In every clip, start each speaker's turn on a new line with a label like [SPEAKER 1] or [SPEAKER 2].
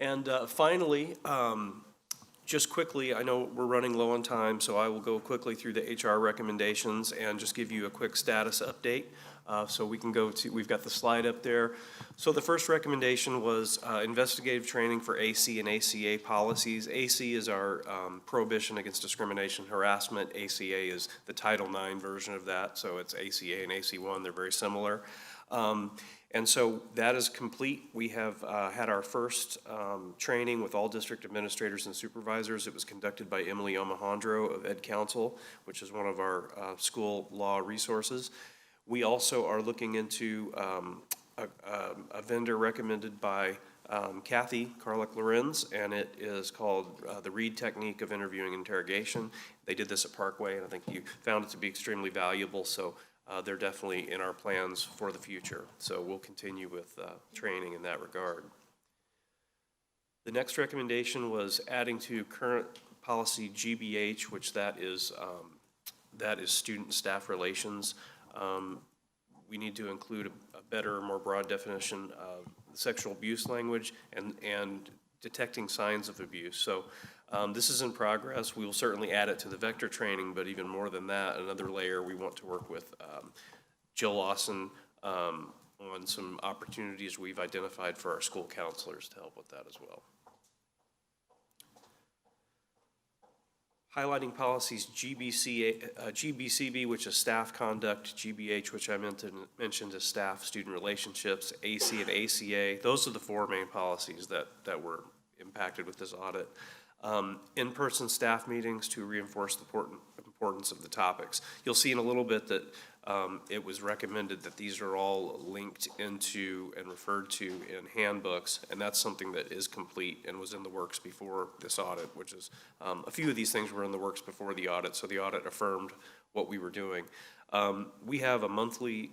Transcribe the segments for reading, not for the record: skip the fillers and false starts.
[SPEAKER 1] And finally, just quickly, I know we're running low on time, so I will go quickly through the HR recommendations and just give you a quick status update. So we can go to, we've got the slide up there. So the first recommendation was investigative training for AC and ACA policies. AC is our prohibition against discrimination, harassment. ACA is the Title IX version of that, so it's ACA and AC1, they're very similar. And so that is complete. We have had our first training with all district administrators and supervisors. It was conducted by Emily Omohandro of Ed Council, which is one of our school law resources. We also are looking into a vendor recommended by Kathy Carlick-Lorenz, and it is called the Reed Technique of Interviewing and Interrogation. They did this at Parkway, and I think you found it to be extremely valuable, so they're definitely in our plans for the future. So we'll continue with training in that regard. The next recommendation was adding to current policy GBH, which that is student and staff relations. We need to include a better, more broad definition of sexual abuse language and detecting signs of abuse. So this is in progress. We will certainly add it to the vector training, but even more than that, another layer, we want to work with Jill Lawson on some opportunities we've identified for our school counselors to help with that as well. Highlighting policies GBCB, which is staff conduct, GBH, which I mentioned is staff student relationships, AC and ACA. Those are the four main policies that were impacted with this audit. In-person staff meetings to reinforce the importance of the topics. You'll see in a little bit that it was recommended that these are all linked into and referred to in handbooks, and that's something that is complete and was in the works before this audit, which is a few of these things were in the works before the audit, so the audit affirmed what we were doing. We have a monthly,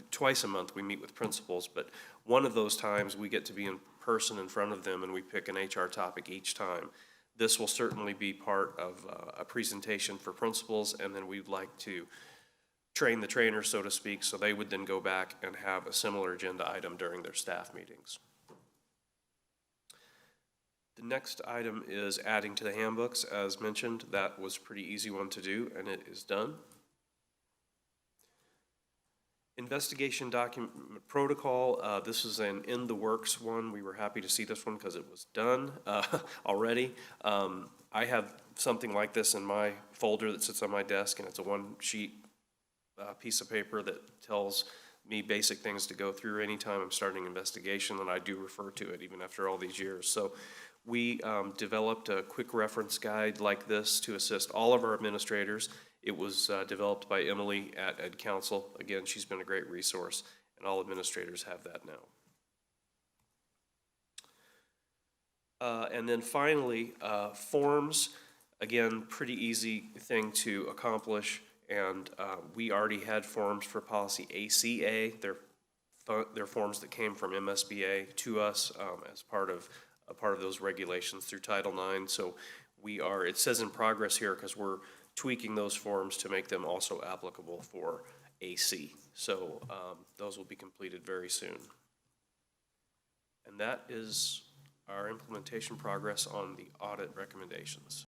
[SPEAKER 1] twice a month we meet with principals, but one of those times we get to be in person in front of them and we pick an HR topic each time. This will certainly be part of a presentation for principals, and then we'd like to train the trainers, so to speak, so they would then go back and have a similar agenda item during their staff meetings. The next item is adding to the handbooks. As mentioned, that was a pretty easy one to do, and it is done. Investigation document protocol, this is an in the works one. We were happy to see this one because it was done already. I have something like this in my folder that sits on my desk, and it's a one-sheet piece of paper that tells me basic things to go through anytime I'm starting an investigation, and I do refer to it even after all these years. So we developed a quick reference guide like this to assist all of our administrators. It was developed by Emily at Ed Council. Again, she's been a great resource, and all administrators have that now. And then finally, forms. Again, pretty easy thing to accomplish, and we already had forms for policy ACA. They're forms that came from MSBA to us as part of those regulations through Title IX. So it says in progress here because we're tweaking those forms to make them also applicable for AC. So those will be completed very soon. And that is our implementation progress on the audit recommendations.